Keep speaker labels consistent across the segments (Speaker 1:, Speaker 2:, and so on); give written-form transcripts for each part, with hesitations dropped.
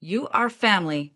Speaker 1: You are family.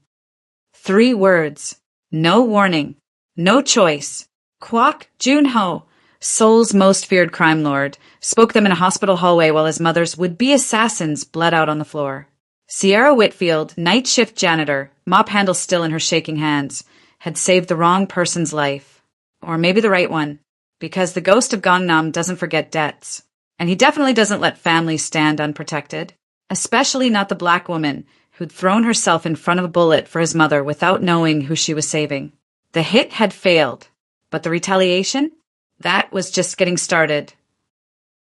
Speaker 1: 3 words. No warning. No choice. Kwok Jun-ho, Seoul's most feared crime lord, spoke them in a hospital hallway while his mother's would-be assassins bled out on the floor. Sierra Whitfield, night shift janitor, mop handle still in her shaking hands, had saved the wrong person's life. Or maybe the right one. Because the ghost of Gangnam doesn't forget debts. And he definitely doesn't let families stand unprotected. Especially not the black woman who'd thrown herself in front of a bullet for his mother without knowing who she was saving. The hit had failed, but the retaliation? That was just getting started.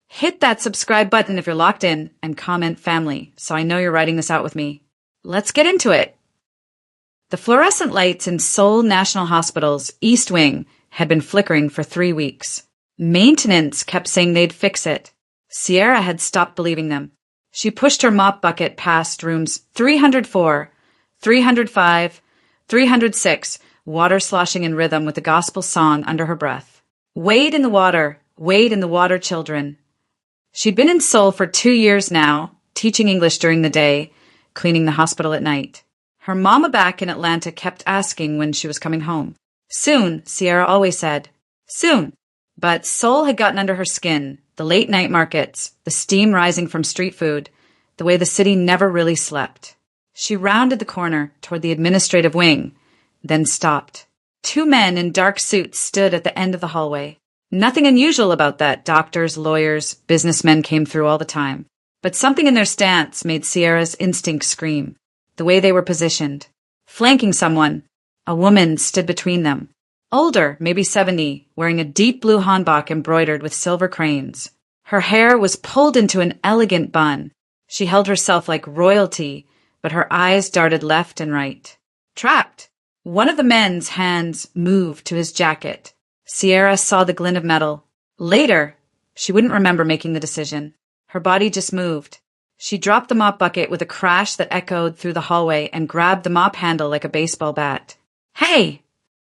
Speaker 1: Hit that subscribe button if you're locked in and comment family so I know you're writing this out with me. Let's get into it. The fluorescent lights in Seoul National Hospital's East Wing had been flickering for 3 weeks. Maintenance kept saying they'd fix it. Sierra had stopped believing them. She pushed her mop bucket past rooms 304, 305, 306, water sloshing in rhythm with the gospel song under her breath. Wade in the water, children. She'd been in Seoul for 2 years now, teaching English during the day, cleaning the hospital at night. Her mama back in Atlanta kept asking when she was coming home. Soon, Sierra always said. Soon. But Seoul had gotten under her skin, the late night markets, the steam rising from street food, the way the city never really slept. She rounded the corner toward the administrative wing, then stopped. 2 men in dark suits stood at the end of the hallway. Nothing unusual about that. Doctors, lawyers, businessmen came through all the time. But something in their stance made Sierra's instinct scream. The way they were positioned. Flanking someone. A woman stood between them. Older, maybe 70, wearing a deep blue hanbok embroidered with silver cranes. Her hair was pulled into an elegant bun. She held herself like royalty, but her eyes darted left and right. Trapped. One of the men's hands moved to his jacket. Sierra saw the glint of metal. Later, she wouldn't remember making the decision. Her body just moved. She dropped the mop bucket with a crash that echoed through the hallway and grabbed the mop handle like a baseball bat. Hey!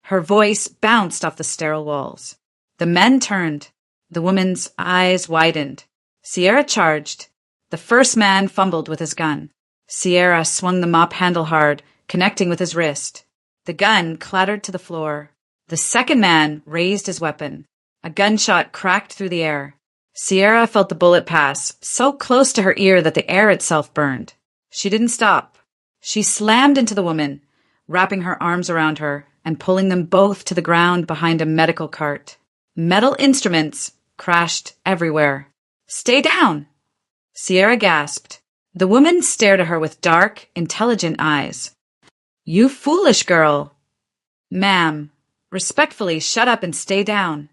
Speaker 1: Her voice bounced off the sterile walls. The men turned. The woman's eyes widened. Sierra charged. The first man fumbled with his gun. Sierra swung the mop handle hard, connecting with his wrist. The gun clattered to the floor. The second man raised his weapon. A gunshot cracked through the air. Sierra felt the bullet pass, so close to her ear that the air itself burned. She didn't stop. She slammed into the woman, wrapping her arms around her and pulling them both to the ground behind a medical cart. Metal instruments crashed everywhere. Stay down! Sierra gasped. The woman stared at her with dark, intelligent eyes. You foolish girl. Ma'am, respectfully shut up and stay down.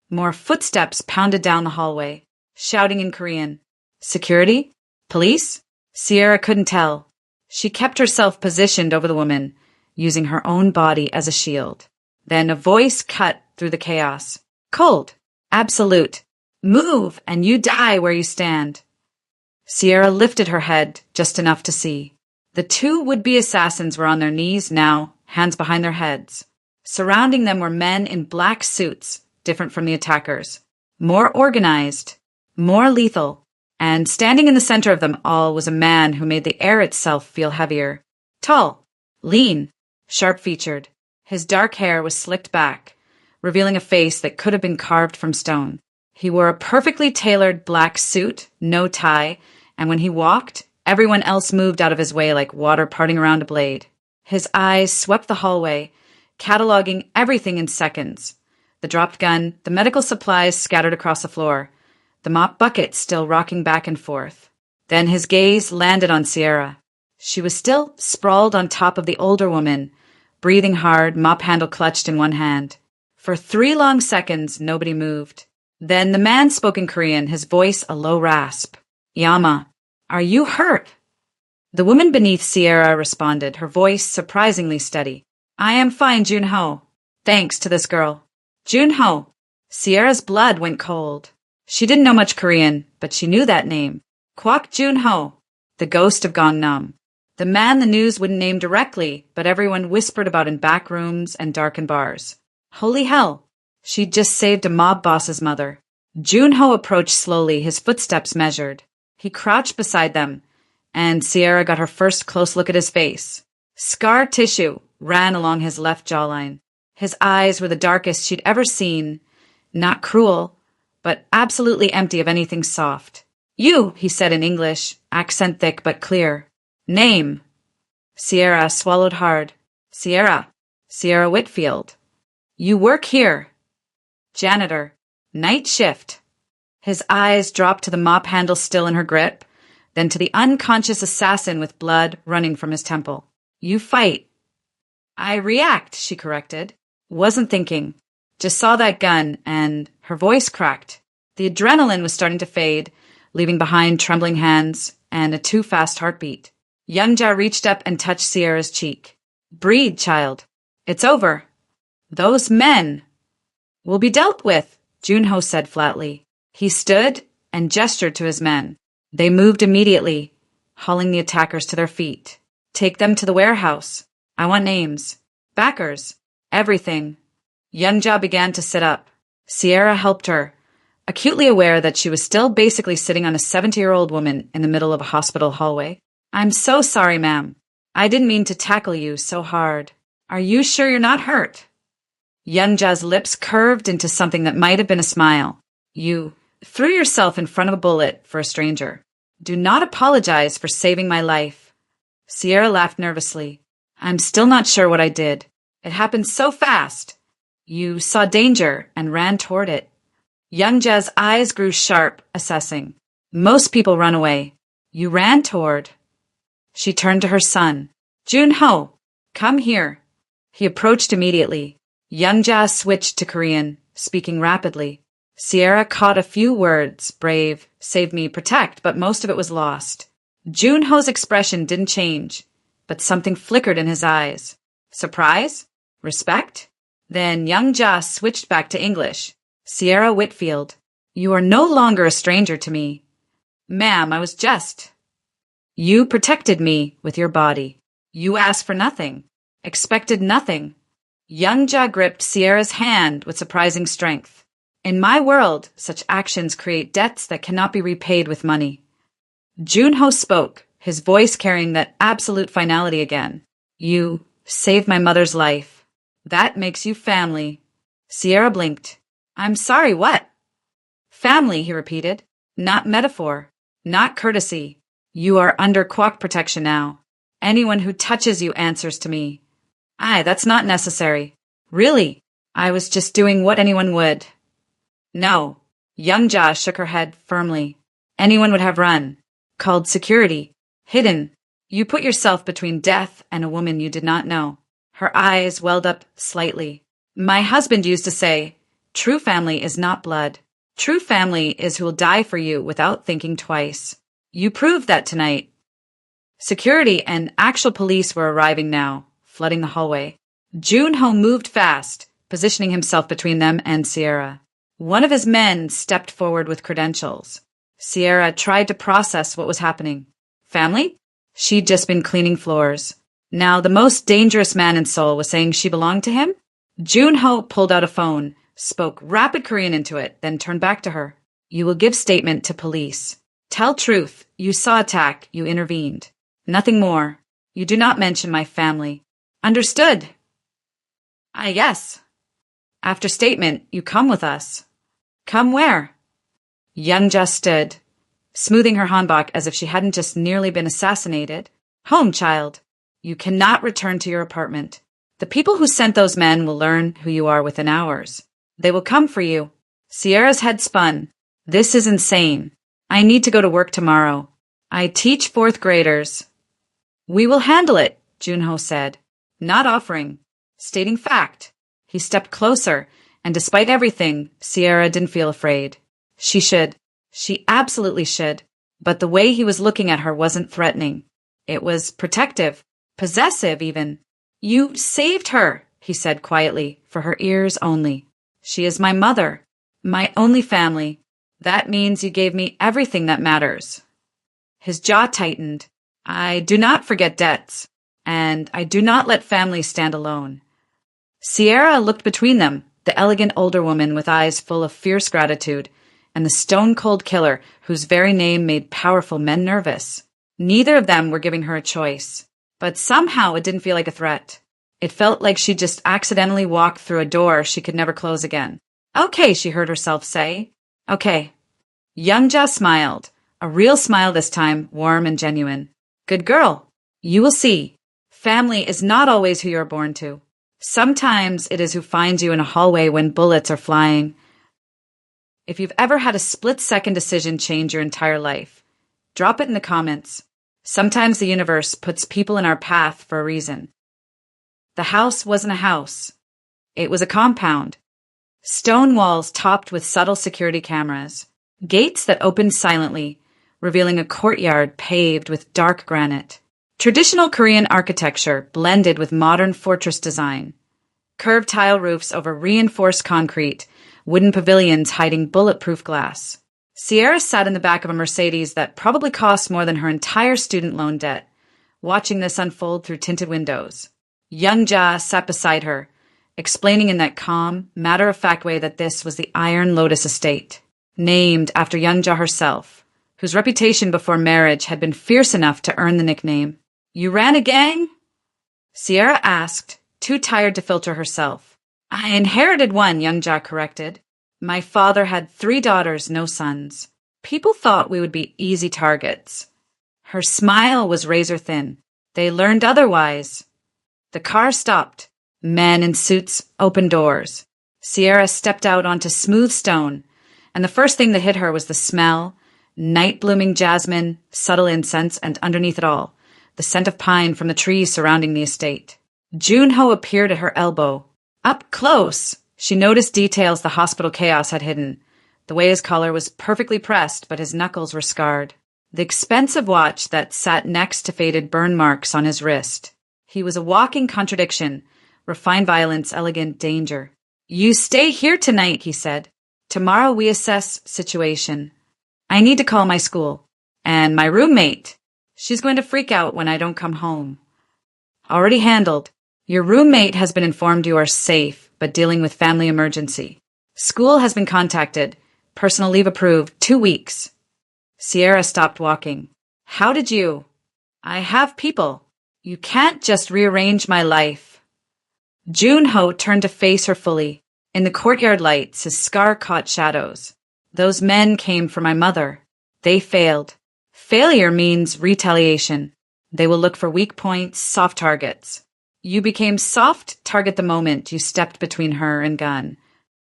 Speaker 1: More footsteps pounded down the hallway, shouting in Korean. Security? Police? Sierra couldn't tell. She kept herself positioned over the woman, using her own body as a shield. Then a voice cut through the chaos. Cold. Absolute. Move, and you die where you stand. Sierra lifted her head just enough to see. The 2 would-be assassins were on their knees now, hands behind their heads. Surrounding them were men in black suits, different from the attackers. More organized, more lethal. And standing in the center of them all was a man who made the air itself feel heavier. Tall, lean, sharp-featured. His dark hair was slicked back, revealing a face that could have been carved from stone. He wore a perfectly tailored black suit, no tie, and when he walked, everyone else moved out of his way like water parting around a blade. His eyes swept the hallway, cataloging everything in seconds. The dropped gun, the medical supplies scattered across the floor, the mop bucket still rocking back and forth. Then his gaze landed on Sierra. She was still sprawled on top of the older woman, breathing hard, mop handle clutched in one hand. For 3 long seconds, nobody moved. Then the man spoke in Korean, his voice a low rasp. Yama, are you hurt? The woman beneath Sierra responded, her voice surprisingly steady. I am fine, Jun-ho. Thanks to this girl. Jun-ho. Sierra's blood went cold. She didn't know much Korean, but she knew that name. Kwok Jun-ho, the ghost of Gangnam. The man the news wouldn't name directly, but everyone whispered about in back rooms and darkened bars. Holy hell. She'd just saved a mob boss's mother. Jun-ho approached slowly, his footsteps measured. He crouched beside them, and Sierra got her first close look at his face. Scar tissue ran along his left jawline. His eyes were the darkest she'd ever seen. Not cruel, but absolutely empty of anything soft. "You," he said in English, accent thick but clear. "Name." Sierra swallowed hard. Sierra Whitfield." "You work here." "Janitor. Night shift." His eyes dropped to the mop handle still in her grip, then to the unconscious assassin with blood running from his temple. "You fight." "I react," she corrected. "Wasn't thinking. Just saw that gun," and her voice cracked. The adrenaline was starting to fade, leaving behind trembling hands and a too fast heartbeat. Young-Ja reached up and touched Sierra's cheek. "Breathe, child. It's over. Those men will be dealt with," Junho said flatly. He stood and gestured to his men. They moved immediately, hauling the attackers to their feet. "Take them to the warehouse. I want names. Backers. Everything." Young-Ja began to sit up. Sierra helped her, acutely aware that she was still basically sitting on a 70-year-old woman in the middle of a hospital hallway. "I'm so sorry, ma'am. I didn't mean to tackle you so hard. Are you sure you're not hurt?" Young-Ja's lips curved into something that might have been a smile. "You threw yourself in front of a bullet for a stranger. Do not apologize for saving my life." Sierra laughed nervously. "I'm still not sure what I did. It happened so fast. You saw danger and ran toward it." Young-Ja's eyes grew sharp, assessing. "Most people run away. You ran toward." She turned to her son. "Junho, come here." He approached immediately. Young-Ja switched to Korean, speaking rapidly. Sierra caught a few words, brave, save me, protect, but most of it was lost. Junho's expression didn't change, but something flickered in his eyes. Surprise? Respect? Then Young-Ja switched back to English. "Sierra Whitfield, you are no longer a stranger to me." "Ma'am, I was just..." "You protected me with your body. You asked for nothing, expected nothing." Young-Ja gripped Sierra's hand with surprising strength. "In my world, such actions create debts that cannot be repaid with money." Junho spoke, his voice carrying that absolute finality again. "You saved my mother's life. That makes you family." Sierra blinked. "I'm sorry, what?" "Family," he repeated. "Not metaphor. Not courtesy. You are under Quack protection now. Anyone who touches you answers to me." "Aye, that's not necessary." "Really? I was just doing what anyone would." "No." Young-Ja shook her head firmly. "Anyone would have run. Called security. Hidden. You put yourself between death and a woman you did not know." Her eyes welled up slightly. "My husband used to say, true family is not blood. True family is who will die for you without thinking twice. You proved that tonight." Security and actual police were arriving now, flooding the hallway. Junho moved fast, positioning himself between them and Sierra. One of his men stepped forward with credentials. Sierra tried to process what was happening. Family? She'd just been cleaning floors. Now the most dangerous man in Seoul was saying she belonged to him? Junho pulled out a phone, spoke rapid Korean into it, then turned back to her. "You will give statement to police. Tell truth. You saw attack. You intervened. Nothing more. You do not mention my family. Understood?" "Ah, yes." "After statement, you come with us." "Come where?" Young-Ja stood, smoothing her hanbok as if she hadn't just nearly been assassinated. "Home, child. You cannot return to your apartment. The people who sent those men will learn who you are within hours. They will come for you." Sierra's head spun. "This is insane. I need to go to work tomorrow. I teach fourth graders." "We will handle it," Junho said, not offering, stating fact. He stepped closer, and despite everything, Sierra didn't feel afraid. She should. She absolutely should. But the way he was looking at her wasn't threatening. It was protective, possessive even. "You saved her," he said quietly, for her ears only. "She is my mother, my only family. That means you gave me everything that matters." His jaw tightened. "I do not forget debts, and I do not let families stand alone." Sierra looked between them, the elegant older woman with eyes full of fierce gratitude, and the stone-cold killer whose very name made powerful men nervous. Neither of them were giving her a choice. But somehow it didn't feel like a threat. It felt like she'd just accidentally walked through a door she could never close again. Okay, she heard herself say. Okay. Youngja smiled. A real smile this time, warm and genuine. Good girl. You will see. Family is not always who you are born to. Sometimes it is who finds you in a hallway when bullets are flying. If you've ever had a split-second decision change your entire life, drop it in the comments. Sometimes the universe puts people in our path for a reason. The house wasn't a house. It was a compound. Stone walls topped with subtle security cameras. Gates that opened silently, revealing a courtyard paved with dark granite. Traditional Korean architecture blended with modern fortress design. Curved tile roofs over reinforced concrete, wooden pavilions hiding bulletproof glass. Sierra sat in the back of a Mercedes that probably cost more than her entire student loan debt, watching this unfold through tinted windows. Youngja sat beside her, explaining in that calm, matter-of-fact way that this was the Iron Lotus Estate, named after Youngja herself, whose reputation before marriage had been fierce enough to earn the nickname. You ran a gang? Sierra asked, too tired to filter herself. I inherited one, Youngja corrected. My father had 3 daughters, no sons. People thought we would be easy targets. Her smile was razor thin. They learned otherwise. The car stopped. Men in suits opened doors. Sierra stepped out onto smooth stone, and the first thing that hit her was the smell, night-blooming jasmine, subtle incense, and underneath it all, the scent of pine from the trees surrounding the estate. Junho appeared at her elbow. Up close, she noticed details the hospital chaos had hidden. The way his collar was perfectly pressed, but his knuckles were scarred. The expensive watch that sat next to faded burn marks on his wrist. He was a walking contradiction, refined violence, elegant danger. You stay here tonight, he said. Tomorrow we assess situation. I need to call my school. And my roommate. She's going to freak out when I don't come home. Already handled. Your roommate has been informed you are safe, but dealing with family emergency. School has been contacted. Personal leave approved. 2 weeks. Sierra stopped walking. How did you? I have people. You can't just rearrange my life. Junho turned to face her fully. In the courtyard lights, his scar caught shadows. Those men came for my mother. They failed. Failure means retaliation. They will look for weak points, soft targets. You became soft target the moment you stepped between her and gun.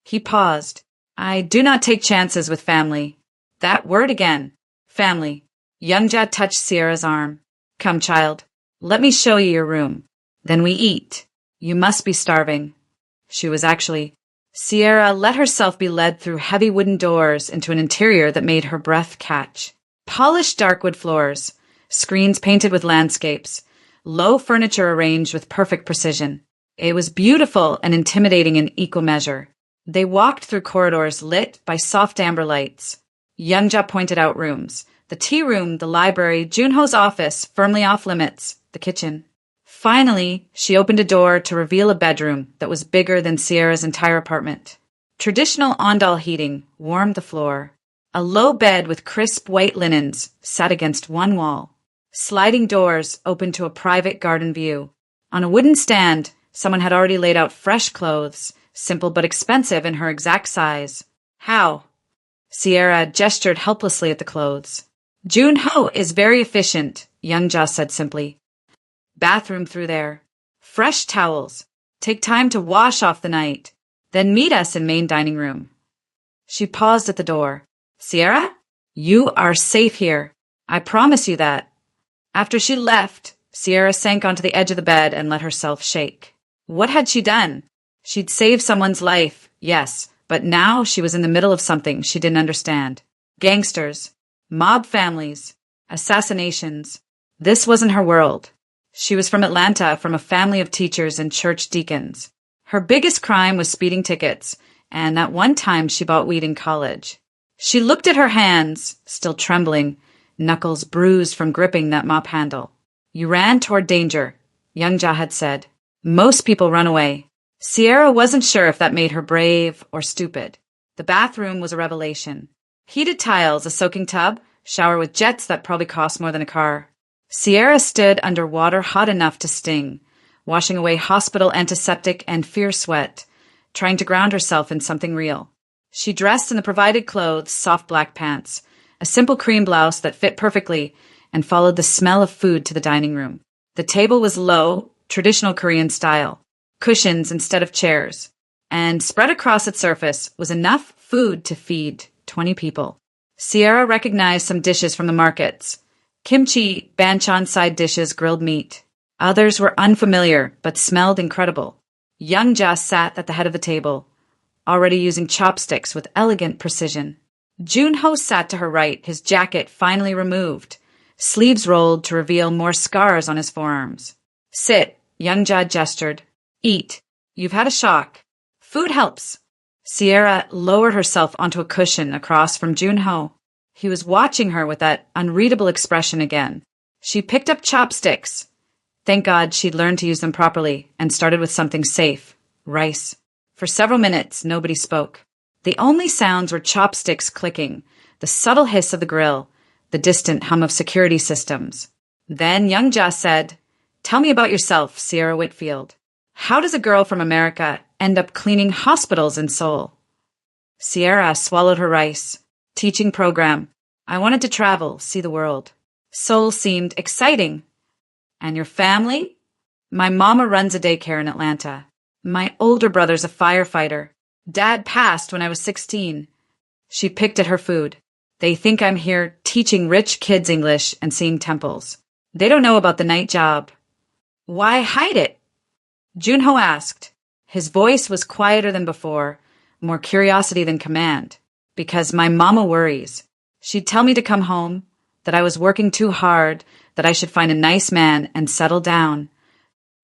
Speaker 1: He paused. I do not take chances with family. That word again. Family. Youngja touched Sierra's arm. Come, child. Let me show you your room. Then we eat. You must be starving. She was actually. Sierra let herself be led through heavy wooden doors into an interior that made her breath catch. Polished darkwood floors, screens painted with landscapes, low furniture arranged with perfect precision. It was beautiful and intimidating in equal measure. They walked through corridors lit by soft amber lights. Youngja pointed out rooms. The tea room, the library, Junho's office, firmly off limits, the kitchen. Finally, she opened a door to reveal a bedroom that was bigger than Sierra's entire apartment. Traditional ondal heating warmed the floor. A low bed with crisp white linens sat against one wall. Sliding doors opened to a private garden view. On a wooden stand, someone had already laid out fresh clothes, simple but expensive in her exact size. How? Sierra gestured helplessly at the clothes. Junho is very efficient, Youngja said simply. Bathroom through there. Fresh towels. Take time to wash off the night. Then meet us in main dining room. She paused at the door. Sierra? You are safe here. I promise you that. After she left, Sierra sank onto the edge of the bed and let herself shake. What had she done? She'd saved someone's life, yes, but now she was in the middle of something she didn't understand. Gangsters. Mob families. Assassinations. This wasn't her world. She was from Atlanta, from a family of teachers and church deacons. Her biggest crime was speeding tickets, and at one time she bought weed in college. She looked at her hands, still trembling, knuckles bruised from gripping that mop handle. You ran toward danger, Youngja had said. Most people run away. Sierra wasn't sure if that made her brave or stupid. The bathroom was a revelation. Heated tiles, a soaking tub, shower with jets that probably cost more than a car. Sierra stood under water hot enough to sting, washing away hospital antiseptic and fear sweat, trying to ground herself in something real. She dressed in the provided clothes, soft black pants, a simple cream blouse that fit perfectly, and followed the smell of food to the dining room. The table was low, traditional Korean style, cushions instead of chairs, and spread across its surface was enough food to feed 20 people. Sierra recognized some dishes from the markets. Kimchi, banchan side dishes, grilled meat. Others were unfamiliar, but smelled incredible. Youngja sat at the head of the table, already using chopsticks with elegant precision. Junho sat to her right, his jacket finally removed, sleeves rolled to reveal more scars on his forearms. Sit, Youngja gestured. Eat. You've had a shock. Food helps. Sierra lowered herself onto a cushion across from Junho. He was watching her with that unreadable expression again. She picked up chopsticks. Thank God she'd learned to use them properly and started with something safe, rice. For several minutes, nobody spoke. The only sounds were chopsticks clicking, the subtle hiss of the grill, the distant hum of security systems. Then Youngja said, "Tell me about yourself, Sierra Whitfield. How does a girl from America end up cleaning hospitals in Seoul?" Sierra swallowed her rice. Teaching program. I wanted to travel, see the world. Seoul seemed exciting. And your family? My mama runs a daycare in Atlanta. My older brother's a firefighter. Dad passed when I was 16. She picked at her food. They think I'm here teaching rich kids English and seeing temples. They don't know about the night job. Why hide it? Junho asked. His voice was quieter than before, more curiosity than command. Because my mama worries. She'd tell me to come home, that I was working too hard, that I should find a nice man and settle down.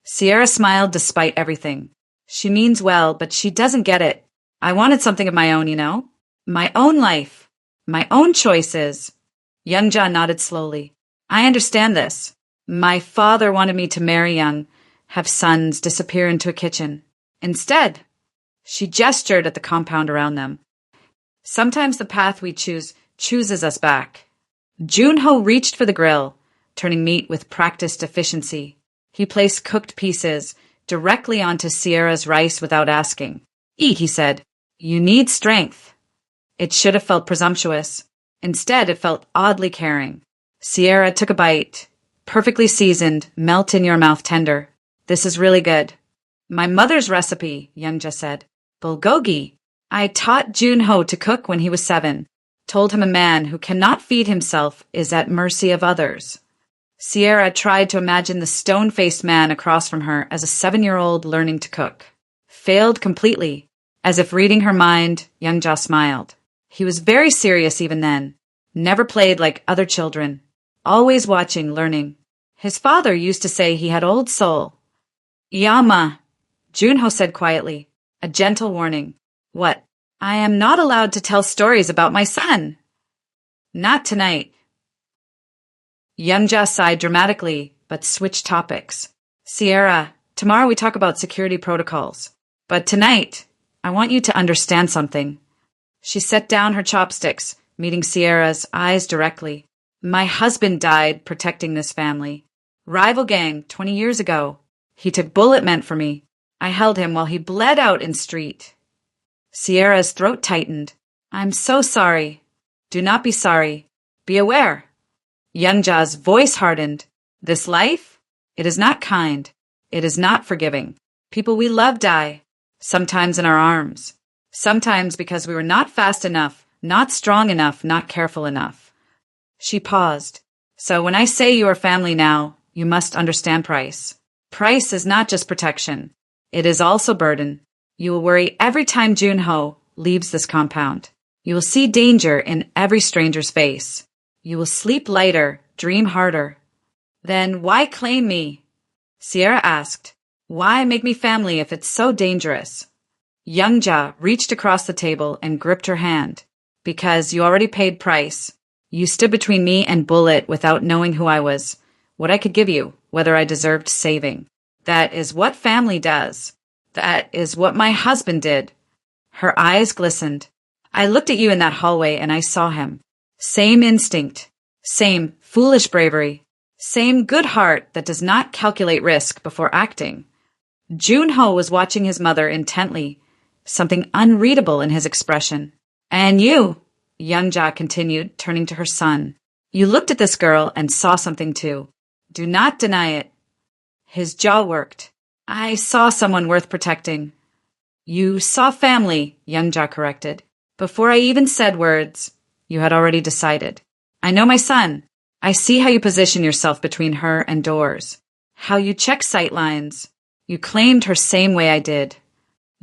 Speaker 1: Sierra smiled despite everything. She means well, but she doesn't get it. I wanted something of my own, you know? My own life. My own choices. Youngja nodded slowly. I understand this. My father wanted me to marry young, have sons, disappear into a kitchen. Instead, she gestured at the compound around them. Sometimes the path we choose chooses us back. Junho reached for the grill, turning meat with practiced efficiency. He placed cooked pieces directly onto Sierra's rice without asking. Eat, he said. You need strength. It should have felt presumptuous. Instead, it felt oddly caring. Sierra took a bite. Perfectly seasoned, melt in your mouth tender. This is really good. My mother's recipe, Youngja said. Bulgogi. I taught Junho to cook when he was 7. Told him a man who cannot feed himself is at mercy of others. Sierra tried to imagine the stone-faced man across from her as a 7-year-old learning to cook. Failed completely. As if reading her mind, Youngja smiled. He was very serious even then. Never played like other children. Always watching, learning. His father used to say he had old soul. Yama, Junho said quietly. A gentle warning. What? I am not allowed to tell stories about my son. Not tonight. Youngja sighed dramatically, but switched topics. Sierra, tomorrow we talk about security protocols. But tonight, I want you to understand something. She set down her chopsticks, meeting Sierra's eyes directly. My husband died protecting this family. Rival gang 20 years ago. He took bullet meant for me. I held him while he bled out in street. Sierra's throat tightened. I'm so sorry. Do not be sorry. Be aware. Youngja's voice hardened. This life? It is not kind. It is not forgiving. People we love die. Sometimes in our arms. Sometimes because we were not fast enough, not strong enough, not careful enough. She paused. So when I say you are family now, you must understand price. Price is not just protection. It is also burden. You will worry every time Junho leaves this compound. You will see danger in every stranger's face. You will sleep lighter, dream harder. Then why claim me? Sierra asked. Why make me family if it's so dangerous? Youngja reached across the table and gripped her hand. Because you already paid price. You stood between me and Bullet without knowing who I was, what I could give you, whether I deserved saving. That is what family does. That is what my husband did. Her eyes glistened. I looked at you in that hallway and I saw him. Same instinct. Same foolish bravery. Same good heart that does not calculate risk before acting. Junho was watching his mother intently, something unreadable in his expression. And you, Youngja continued, turning to her son. You looked at this girl and saw something too. Do not deny it. His jaw worked. I saw someone worth protecting. You saw family, Youngja corrected. Before I even said words, you had already decided. I know my son. I see how you position yourself between her and doors. How you check sight lines. You claimed her same way I did.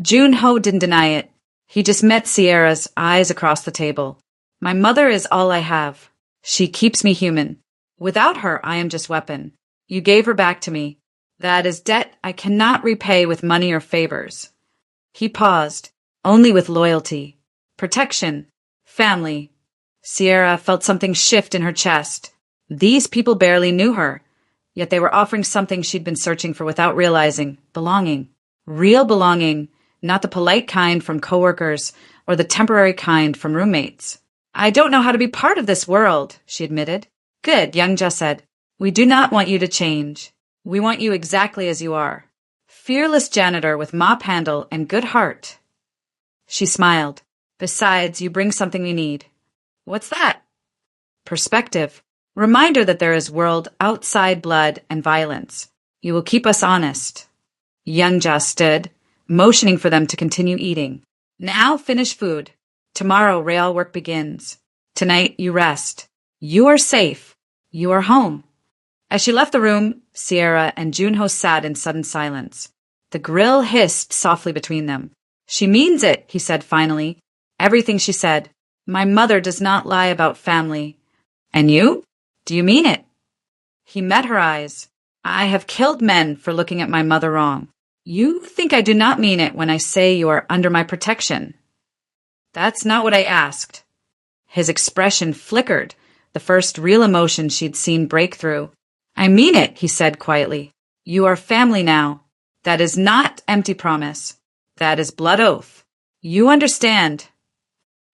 Speaker 1: Junho didn't deny it. He just met Sierra's eyes across the table. My mother is all I have. She keeps me human. Without her, I am just weapon. You gave her back to me. That is debt I cannot repay with money or favors. He paused, only with loyalty, protection, family. Sierra felt something shift in her chest. These people barely knew her, yet they were offering something she'd been searching for without realizing, belonging. Real belonging, not the polite kind from coworkers or the temporary kind from roommates. I don't know how to be part of this world, she admitted. Good, Youngja said. We do not want you to change. We want you exactly as you are. Fearless janitor with mop handle and good heart. She smiled. Besides, you bring something we need. What's that? Perspective. Reminder that there is world outside blood and violence. You will keep us honest. Youngja stood, motioning for them to continue eating. Now finish food. Tomorrow real work begins. Tonight you rest. You are safe. You are home. As she left the room, Sierra and Junho sat in sudden silence. The grill hissed softly between them. She means it, he said finally. Everything she said. My mother does not lie about family. And you? Do you mean it? He met her eyes. I have killed men for looking at my mother wrong. You think I do not mean it when I say you are under my protection. That's not what I asked. His expression flickered, the first real emotion she'd seen break through. I mean it, he said quietly. You are family now. That is not empty promise. That is blood oath. You understand.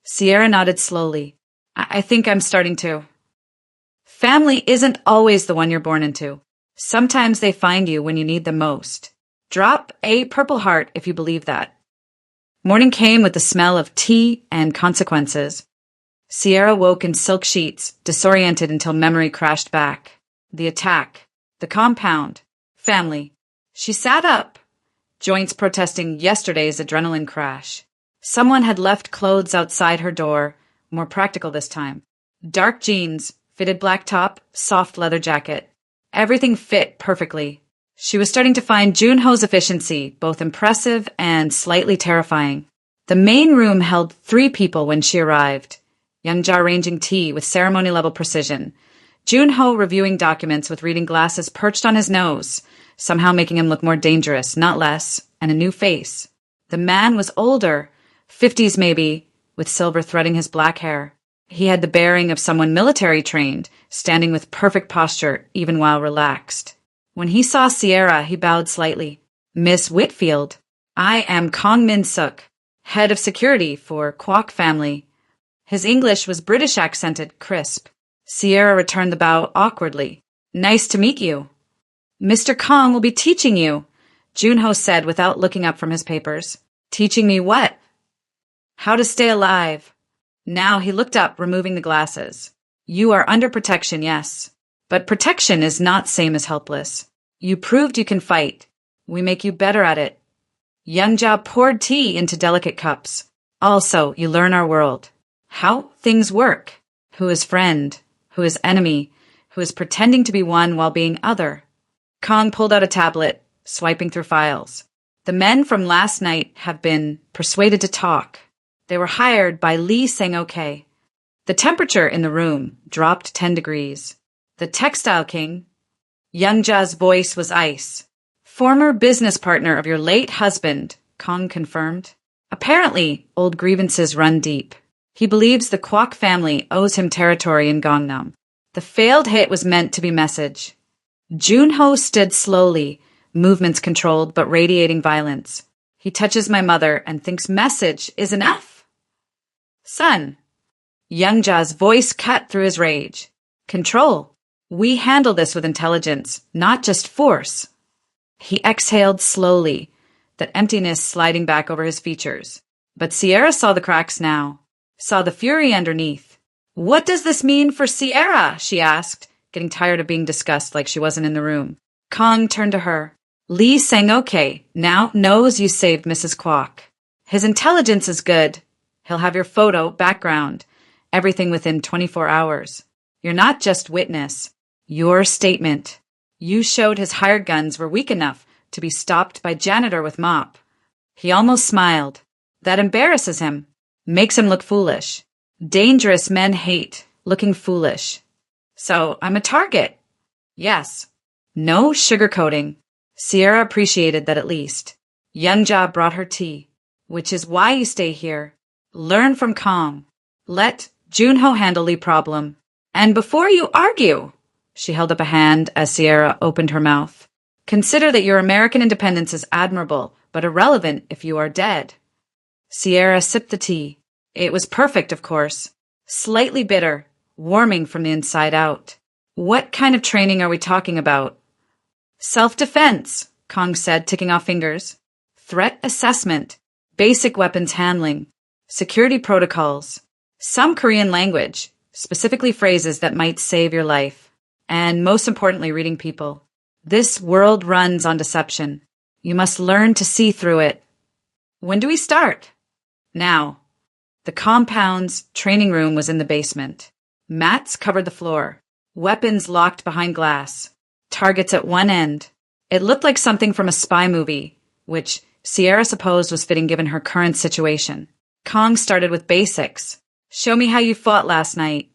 Speaker 1: Sierra nodded slowly. I think I'm starting to. Family isn't always the one you're born into. Sometimes they find you when you need them most. Drop a purple heart if you believe that. Morning came with the smell of tea and consequences. Sierra woke in silk sheets, disoriented until memory crashed back. The attack, the compound, family. She sat up, joints protesting yesterday's adrenaline crash. Someone had left clothes outside her door, more practical this time. Dark jeans, fitted black top, soft leather jacket. Everything fit perfectly. She was starting to find Junho's efficiency both impressive and slightly terrifying. The main room held 3 people when she arrived. Youngja arranging tea with ceremony-level precision. Junho reviewing documents with reading glasses perched on his nose, somehow making him look more dangerous, not less, and a new face. The man was older, 50s maybe, with silver threading his black hair. He had the bearing of someone military trained, standing with perfect posture, even while relaxed. When he saw Sierra, he bowed slightly. Miss Whitfield, I am Kong Min-suk, head of security for Kwok family. His English was British accented, crisp. Sierra returned the bow awkwardly. Nice to meet you. Mr. Kong will be teaching you, Junho said without looking up from his papers. Teaching me what? How to stay alive. Now he looked up, removing the glasses. You are under protection, yes. But protection is not same as helpless. You proved you can fight. We make you better at it. Youngja poured tea into delicate cups. Also, you learn our world. How things work. Who is friend? Who is enemy? Who is pretending to be one while being other? Kong pulled out a tablet, swiping through files. The men from last night have been persuaded to talk. They were hired by Lee Sang-ok. The temperature in the room dropped 10 degrees. The textile king, Youngja's voice was ice. Former business partner of your late husband, Kong confirmed. Apparently, old grievances run deep. He believes the Kwok family owes him territory in Gangnam. The failed hit was meant to be message. Junho stood slowly, movements controlled but radiating violence. He touches my mother and thinks message is enough. Son. Youngja's voice cut through his rage. Control. We handle this with intelligence, not just force. He exhaled slowly, that emptiness sliding back over his features. But Sierra saw the cracks now, saw the fury underneath. What does this mean for Sierra? She asked, getting tired of being discussed like she wasn't in the room. Kong turned to her. Lee Sang-ok now knows you saved Mrs. Kwok. His intelligence is good. He'll have your photo, background, everything within 24 hours. You're not just witness. Your statement. You showed his hired guns were weak enough to be stopped by Janitor with mop. He almost smiled. That embarrasses him. Makes him look foolish. Dangerous men hate looking foolish. So I'm a target. Yes. No sugarcoating. Sierra appreciated that at least. Youngja brought her tea, which is why you stay here. Learn from Kong. Let Junho handle the problem. And before you argue, she held up a hand as Sierra opened her mouth. Consider that your American independence is admirable, but irrelevant if you are dead. Sierra sipped the tea. It was perfect, of course. Slightly bitter, warming from the inside out. What kind of training are we talking about? Self-defense, Kong said, ticking off fingers. Threat assessment, basic weapons handling, security protocols, some Korean language, specifically phrases that might save your life, and most importantly, reading people. This world runs on deception. You must learn to see through it. When do we start? Now. The compound's training room was in the basement. Mats covered the floor, weapons locked behind glass, targets at one end. It looked like something from a spy movie, which Sierra supposed was fitting given her current situation. Kong started with basics. Show me how you fought last night.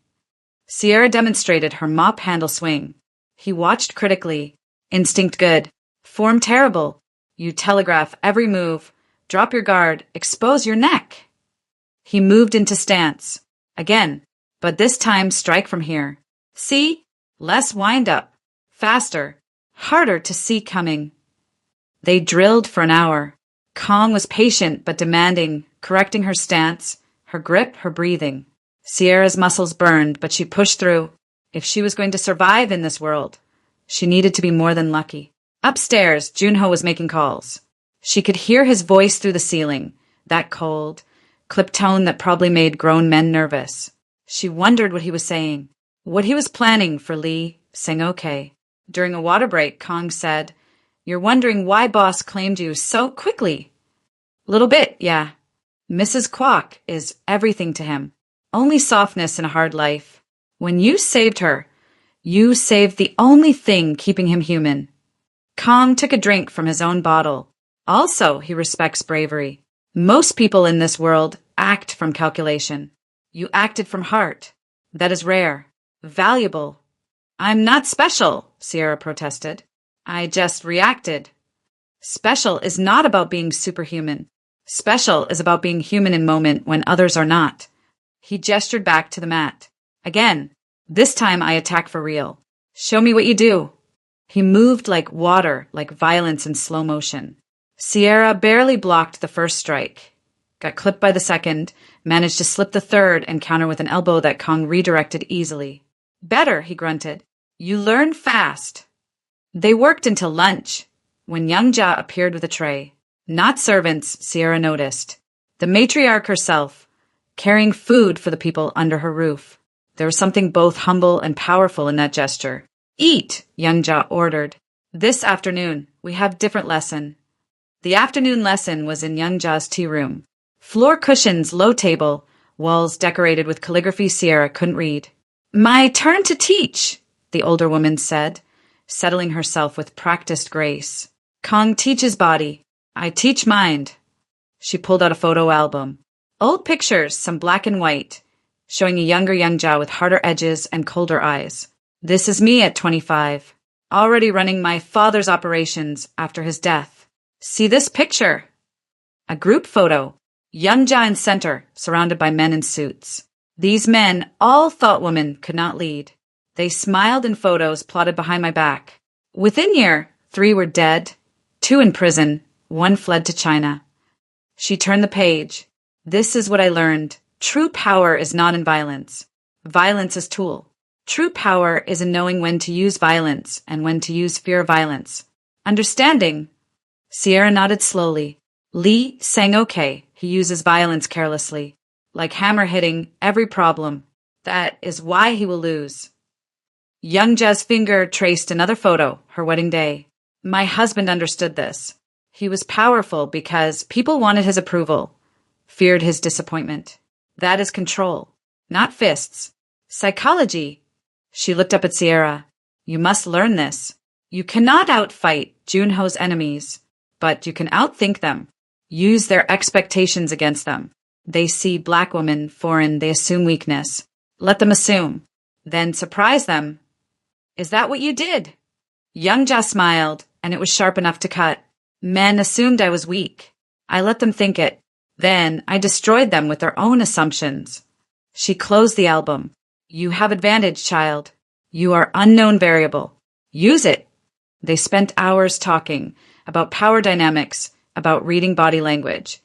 Speaker 1: Sierra demonstrated her mop handle swing. He watched critically. Instinct good. Form terrible. You telegraph every move. Drop your guard. Expose your neck. He moved into stance. Again, but this time strike from here. See? Less wind up. Faster. Harder to see coming. They drilled for an hour. Kong was patient but demanding, correcting her stance, her grip, her breathing. Sierra's muscles burned, but she pushed through. If she was going to survive in this world, she needed to be more than lucky. Upstairs, Junho was making calls. She could hear his voice through the ceiling, that cold, clipped tone that probably made grown men nervous. She wondered what he was saying, what he was planning for Lee Sang-ok. During a water break, Kong said, You're wondering why boss claimed you so quickly. Little bit, yeah. Mrs. Kwok is everything to him. Only softness in a hard life. When you saved her, you saved the only thing keeping him human. Kong took a drink from his own bottle. Also, he respects bravery. Most people in this world act from calculation. You acted from heart. That is rare. Valuable. I'm not special, Sierra protested. I just reacted. Special is not about being superhuman. Special is about being human in moment when others are not. He gestured back to the mat. Again, this time I attack for real. Show me what you do. He moved like water, like violence in slow motion. Sierra barely blocked the first strike, got clipped by the second, managed to slip the third and counter with an elbow that Kong redirected easily. Better, he grunted. You learn fast. They worked until lunch, when Youngja appeared with a tray. Not servants, Sierra noticed. The matriarch herself, carrying food for the people under her roof. There was something both humble and powerful in that gesture. Eat, Youngja ordered. This afternoon, we have different lesson. The afternoon lesson was in Youngja's tea room. Floor cushions, low table, walls decorated with calligraphy Sierra couldn't read. My turn to teach, the older woman said, settling herself with practiced grace. Kong teaches body. I teach mind. She pulled out a photo album. Old pictures, some black and white, showing a younger Youngja with harder edges and colder eyes. This is me at 25, already running my father's operations after his death. See this picture? A group photo. Youngja in center, surrounded by men in suits. These men all thought women could not lead. They smiled in photos plotted behind my back. Within year, 3 were dead, 2 in prison, 1 fled to China. She turned the page. This is what I learned. True power is not in violence. Violence is tool. True power is in knowing when to use violence and when to use fear of violence. Understanding. Sierra nodded slowly. Lee sang okay. He uses violence carelessly, like hammer hitting every problem. That is why he will lose. Young Ja's finger traced another photo, her wedding day. My husband understood this. He was powerful because people wanted his approval, feared his disappointment. That is control, not fists. Psychology. She looked up at Sierra. You must learn this. You cannot outfight Junho's enemies, but you can outthink them. Use their expectations against them. They see black women foreign, they assume weakness. Let them assume. Then surprise them. Is that what you did? Young Ja smiled, and it was sharp enough to cut. Men assumed I was weak. I let them think it. Then I destroyed them with their own assumptions. She closed the album. You have advantage, child. You are unknown variable. Use it. They spent hours talking about power dynamics, about reading body language,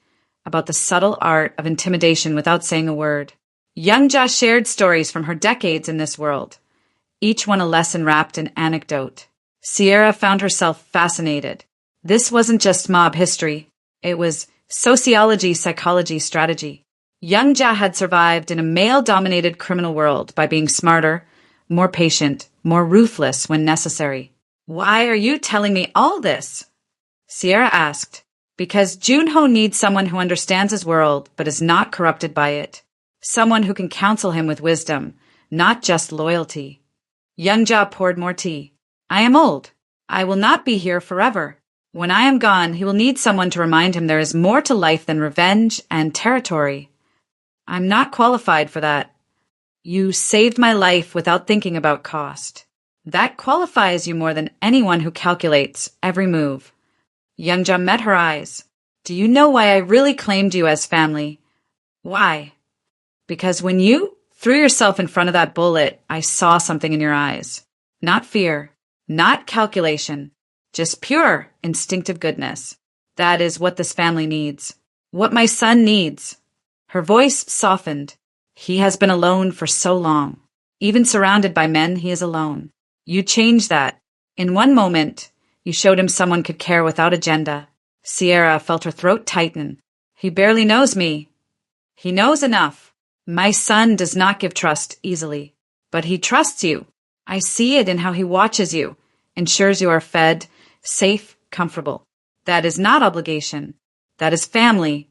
Speaker 1: about the subtle art of intimidation without saying a word. Young Ja shared stories from her decades in this world, each one a lesson wrapped in anecdote. Sierra found herself fascinated. This wasn't just mob history. It was sociology, psychology, strategy. Young Ja had survived in a male-dominated criminal world by being smarter, more patient, more ruthless when necessary. Why are you telling me all this? Sierra asked. Because Junho needs someone who understands his world but is not corrupted by it. Someone who can counsel him with wisdom, not just loyalty. Young Ja poured more tea. I am old. I will not be here forever. When I am gone, he will need someone to remind him there is more to life than revenge and territory. I'm not qualified for that. You saved my life without thinking about cost. That qualifies you more than anyone who calculates every move. Young Ja met her eyes. Do you know why I really claimed you as family? Why? Because when you threw yourself in front of that bullet, I saw something in your eyes. Not fear, not calculation, just pure, instinctive goodness. That is what this family needs. What my son needs. Her voice softened. He has been alone for so long. Even surrounded by men, he is alone. You changed that. In one moment, you showed him someone could care without agenda. Sierra felt her throat tighten. He barely knows me. He knows enough. My son does not give trust easily, but he trusts you. I see it in how he watches you, ensures you are fed, safe, comfortable. That is not obligation. That is family.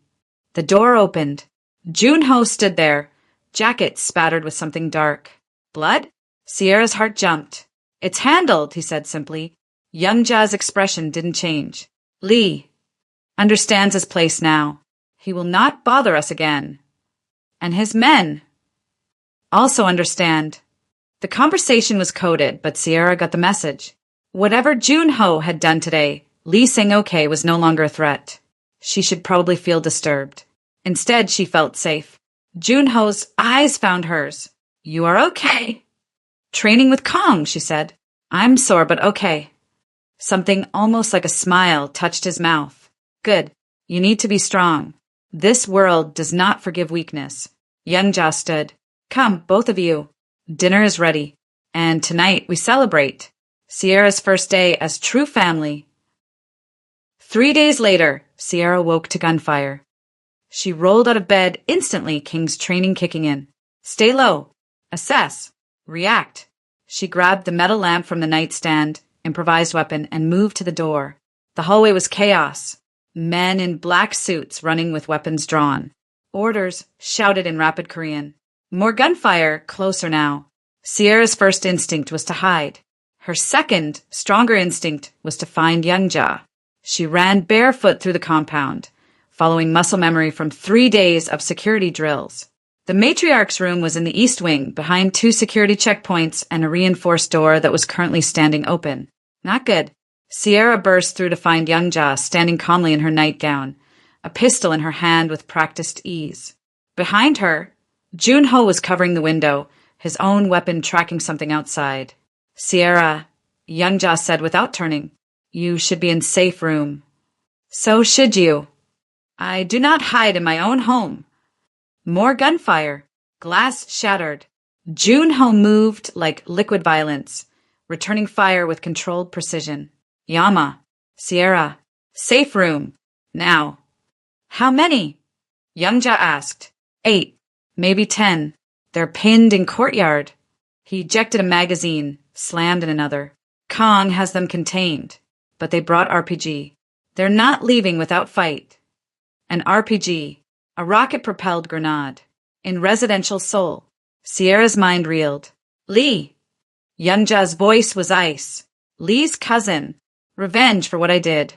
Speaker 1: The door opened. Junho stood there, jacket spattered with something dark. Blood? Sierra's heart jumped. It's handled, he said simply. Young Ja's expression didn't change. Lee understands his place now. He will not bother us again. And his men also understand. The conversation was coded, but Sierra got the message. Whatever Junho had done today, Lee saying okay was no longer a threat. She should probably feel disturbed. Instead, she felt safe. Junho's eyes found hers. You are okay. Training with Kong, she said. I'm sore, but okay. Something almost like a smile touched his mouth. Good. You need to be strong. This world does not forgive weakness. Young Ja stood. Come, both of you. Dinner is ready. And tonight we celebrate. Sierra's first day as true family. 3 days later, Sierra woke to gunfire. She rolled out of bed instantly, King's training kicking in. Stay low. Assess. React. She grabbed the metal lamp from the nightstand, improvised weapon, and moved to the door. The hallway was chaos. Men in black suits running with weapons drawn. Orders shouted in rapid Korean. More gunfire, closer now. Sierra's first instinct was to hide. Her second, stronger instinct was to find Young Ja. She ran barefoot through the compound, following muscle memory from 3 days of security drills. The matriarch's room was in the east wing, behind 2 security checkpoints and a reinforced door that was currently standing open. Not good. Sierra burst through to find Young Ja standing calmly in her nightgown, a pistol in her hand with practiced ease. Behind her, Junho was covering the window, his own weapon tracking something outside. Sierra, Young Ja said without turning, you should be in safe room. So should you. I do not hide in my own home. More gunfire. Glass shattered. Junho moved like liquid violence, returning fire with controlled precision. Yama, Sierra, safe room, now. How many? Youngja asked. 8, maybe 10. They're pinned in courtyard. He ejected a magazine, slammed in another. Kong has them contained, but they brought RPG. They're not leaving without fight. An RPG, a rocket-propelled grenade. In residential Seoul, Sierra's mind reeled. Lee. Youngja's voice was ice. Lee's cousin. Revenge for what I did.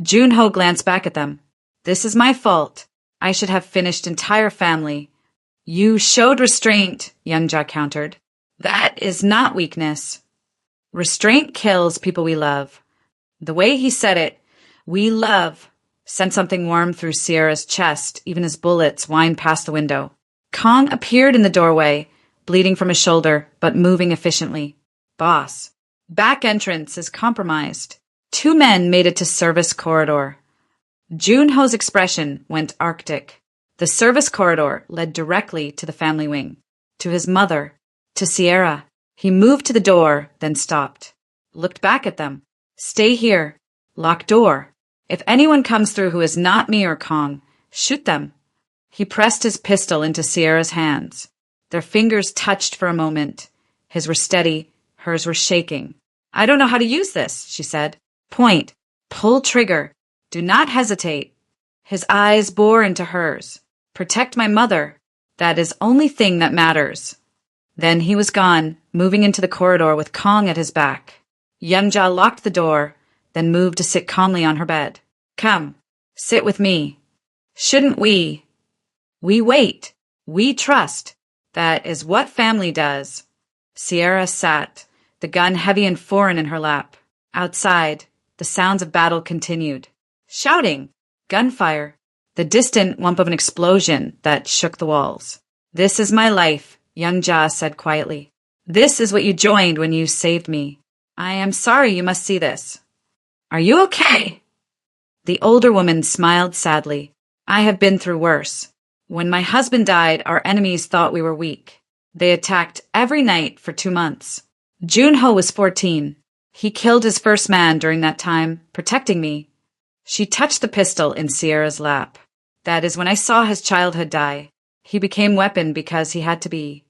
Speaker 1: Junho glanced back at them. This is my fault. I should have finished entire family. You showed restraint, Youngja countered. That is not weakness. Restraint kills people we love. The way he said it, we love, sent something warm through Sierra's chest, even as bullets whined past the window. Kong appeared in the doorway, bleeding from his shoulder, but moving efficiently. Boss. Back entrance is compromised. 2 men made it to service corridor. Junho's expression went arctic. The service corridor led directly to the family wing, to his mother, to Sierra. He moved to the door, then stopped. Looked back at them. Stay here. Lock door. If anyone comes through who is not me or Kong, shoot them. He pressed his pistol into Sierra's hands. Their fingers touched for a moment. His were steady, hers were shaking. I don't know how to use this, she said. Point. Pull trigger. Do not hesitate. His eyes bore into hers. Protect my mother. That is only thing that matters. Then he was gone, moving into the corridor with Kong at his back. Youngja locked the door, then moved to sit calmly on her bed. Come, sit with me. Shouldn't we? We wait. We trust. That is what family does. Sierra sat, the gun heavy and foreign in her lap. Outside, the sounds of battle continued. Shouting, gunfire, the distant whump of an explosion that shook the walls. This is my life, Youngja said quietly. This is what you joined when you saved me. I am sorry you must see this. Are you okay? The older woman smiled sadly. I have been through worse. When my husband died, our enemies thought we were weak. They attacked every night for 2 months. Junho was 14. He killed his first man during that time, protecting me. She touched the pistol in Sierra's lap. That is when I saw his childhood die. He became weapon because he had to be.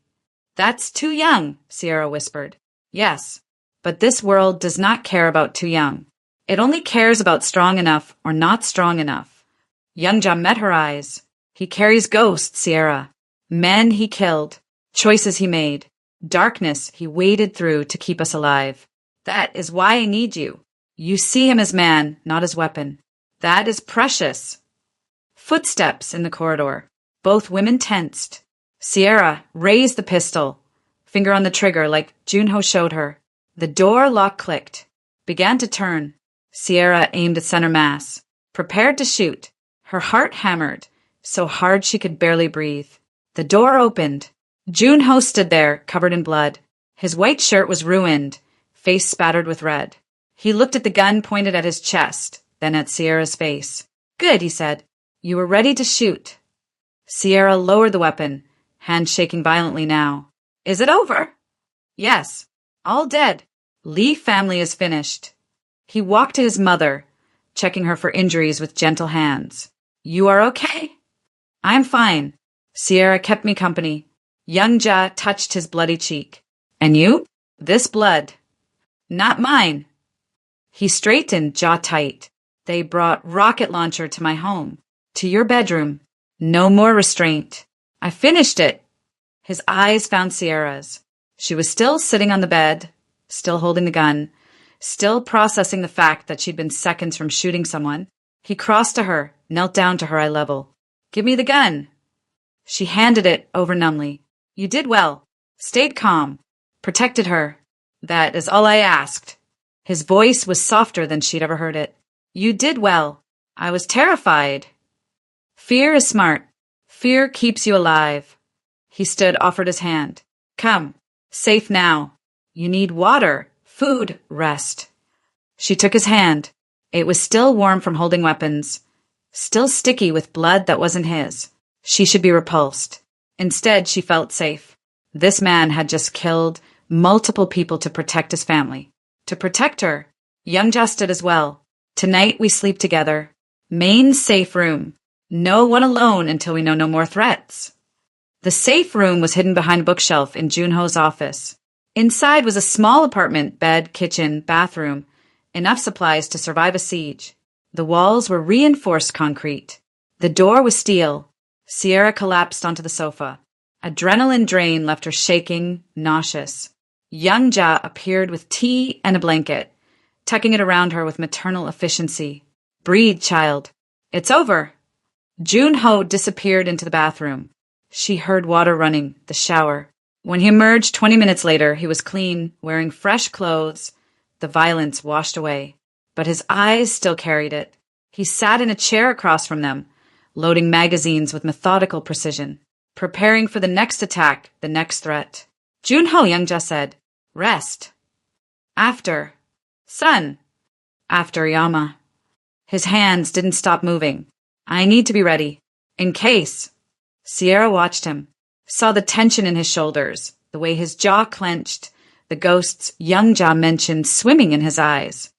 Speaker 1: That's too young, Sierra whispered. Yes, but this world does not care about too young. It only cares about strong enough or not strong enough. Youngja met her eyes. He carries ghosts, Sierra. Men he killed. Choices he made. Darkness he waded through to keep us alive. That is why I need you. You see him as man, not as weapon. That is precious. Footsteps in the corridor. Both women tensed. Sierra raised the pistol, finger on the trigger like Junho showed her. The door lock clicked. Began to turn. Sierra aimed at center mass. Prepared to shoot. Her heart hammered, so hard she could barely breathe. The door opened. Junho stood there, covered in blood. His white shirt was ruined, face spattered with red. He looked at the gun pointed at his chest, then at Sierra's face. Good, he said. You were ready to shoot. Sierra lowered the weapon, hand shaking violently now. Is it over? Yes. All dead. Lee family is finished. He walked to his mother, checking her for injuries with gentle hands. You are okay? I'm fine. Sierra kept me company. Youngja touched his bloody cheek. And you? This blood. Not mine. He straightened, jaw tight. They brought rocket launcher to my home. To your bedroom. No more restraint. I finished it. His eyes found Sierra's. She was still sitting on the bed, still holding the gun, still processing the fact that she'd been seconds from shooting someone. He crossed to her, knelt down to her eye level. Give me the gun. She handed it over numbly. You did well. Stayed calm. Protected her. That is all I asked. His voice was softer than she'd ever heard it. You did well. I was terrified. Fear is smart. Fear keeps you alive. He stood, offered his hand. Come. Safe now. You need water, food, rest. She took his hand. It was still warm from holding weapons, still sticky with blood that wasn't his. She should be repulsed. Instead, she felt safe. This man had just killed multiple people to protect his family. To protect her, Young Ja stood as well. Tonight we sleep together. Main safe room. No one alone until we know no more threats. The safe room was hidden behind a bookshelf in Junho's office. Inside was a small apartment, bed, kitchen, bathroom, enough supplies to survive a siege. The walls were reinforced concrete. The door was steel. Sierra collapsed onto the sofa. Adrenaline drain left her shaking, nauseous. Young Ja appeared with tea and a blanket, tucking it around her with maternal efficiency. Breathe, child. It's over. Junho disappeared into the bathroom. She heard water running, the shower. When he emerged 20 minutes later, he was clean, wearing fresh clothes. The violence washed away, but his eyes still carried it. He sat in a chair across from them, loading magazines with methodical precision, preparing for the next attack, the next threat. Junho, Young Ja said. Rest. After. Son. After Yama. His hands didn't stop moving. I need to be ready. In case. Sierra watched him, saw the tension in his shoulders, the way his jaw clenched, the ghosts Young Ja mentioned swimming in his eyes.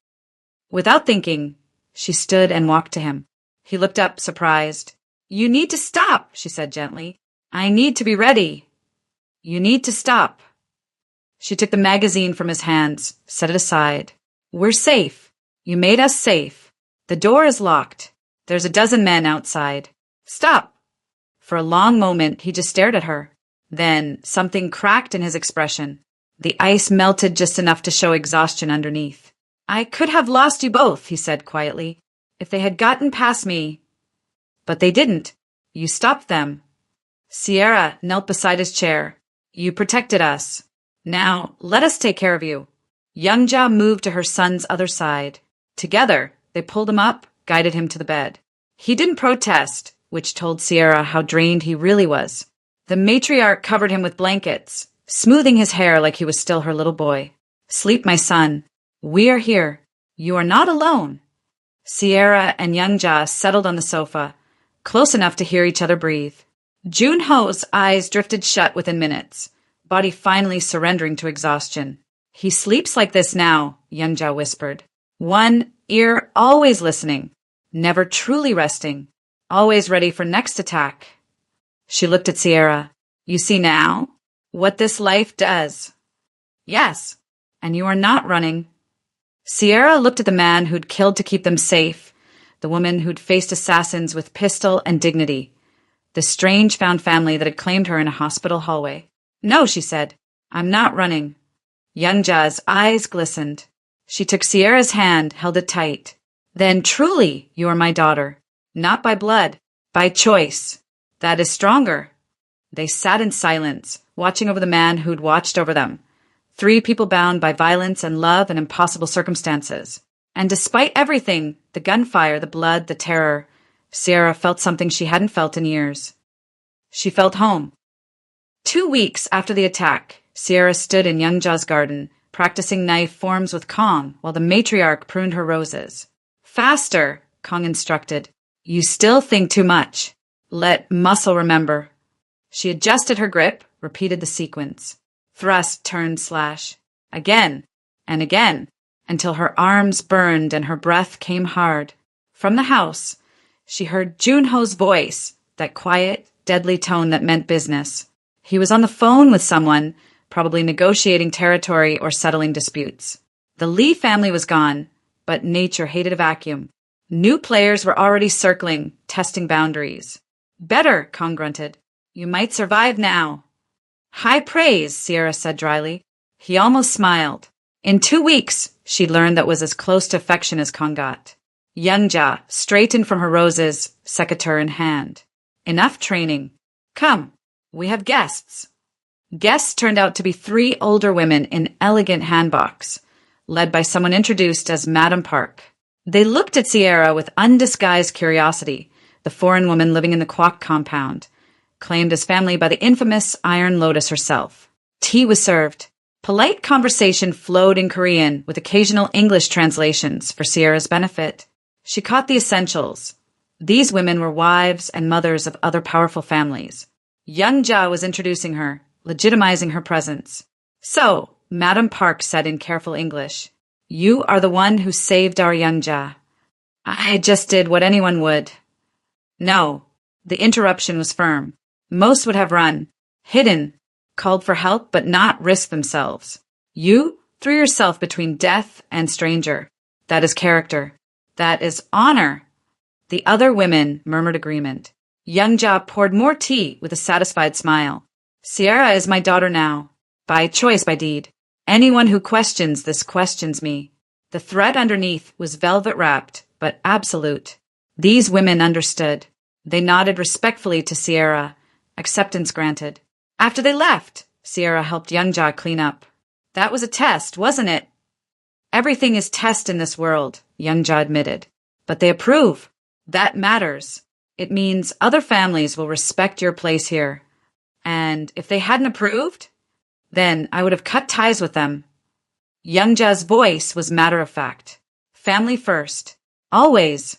Speaker 1: Without thinking, she stood and walked to him. He looked up, surprised. You need to stop, she said gently. I need to be ready. You need to stop. She took the magazine from his hands, set it aside. We're safe. You made us safe. The door is locked. There's a dozen men outside. Stop. For a long moment, he just stared at her. Then something cracked in his expression. The ice melted just enough to show exhaustion underneath. I could have lost you both, he said quietly, if they had gotten past me. But they didn't. You stopped them. Sierra knelt beside his chair. You protected us. Now, let us take care of you. Young Ja moved to her son's other side. Together, they pulled him up, guided him to the bed. He didn't protest, which told Sierra how drained he really was. The matriarch covered him with blankets, smoothing his hair like he was still her little boy. Sleep, my son. We are here. You are not alone. Sierra and Young Ja settled on the sofa, close enough to hear each other breathe. Junho's eyes drifted shut within minutes, body finally surrendering to exhaustion. He sleeps like this now, Young Ja whispered. One ear always listening, never truly resting, always ready for next attack. She looked at Sierra. You see now what this life does? Yes, and you are not running. Sierra looked at the man who'd killed to keep them safe, the woman who'd faced assassins with pistol and dignity, the strange found family that had claimed her in a hospital hallway. No, she said, I'm not running. Young Ja's eyes glistened. She took Sierra's hand, held it tight. Then truly you are my daughter, not by blood, by choice. That is stronger. They sat in silence, watching over the man who'd watched over them. 3 people bound by violence and love and impossible circumstances. And despite everything, the gunfire, the blood, the terror, Sierra felt something she hadn't felt in years. She felt home. 2 weeks after the attack, Sierra stood in Young Ja's garden, practicing knife forms with Kong while the matriarch pruned her roses. Faster, Kong instructed. You still think too much. Let muscle remember. She adjusted her grip, repeated the sequence. Thrust, turn, slash. Again and again, until her arms burned and her breath came hard. From the house, she heard Junho's voice, that quiet, deadly tone that meant business. He was on the phone with someone, probably negotiating territory or settling disputes. The Lee family was gone, but nature hated a vacuum. New players were already circling, testing boundaries. Better, Kong grunted. You might survive now. High praise, Sierra said dryly. He almost smiled. In 2 weeks, she learned that was as close to affection as Kong got. Young Ja straightened from her roses, secateur in hand. Enough training. Come, we have guests. Guests turned out to be 3 older women in elegant handboks, led by someone introduced as Madame Park. They looked at Sierra with undisguised curiosity, the foreign woman living in the Kwok compound, claimed as family by the infamous Iron Lotus herself. Tea was served. Polite conversation flowed in Korean with occasional English translations for Sierra's benefit. She caught the essentials. These women were wives and mothers of other powerful families. Young Ja was introducing her, legitimizing her presence. So, Madam Park said in careful English, "You are the one who saved our young Ja." "I just did what anyone would." No, the interruption was firm. Most would have run, hidden, called for help but not risked themselves. You threw yourself between death and stranger. That is character. That is honor. The other women murmured agreement. Young Ja poured more tea with a satisfied smile. "Sierra is my daughter now. By choice, by deed. Anyone who questions this questions me." The threat underneath was velvet-wrapped, but absolute. These women understood. They nodded respectfully to Sierra. Acceptance granted. After they left, Sierra helped young Ja clean up. "That was a test, wasn't it?" "Everything is test in this world," young Ja admitted. "But they approve. That matters. It means other families will respect your place here. And if they hadn't approved, then I would have cut ties with them." Young Ja's voice was matter-of-fact. "Family first. Always."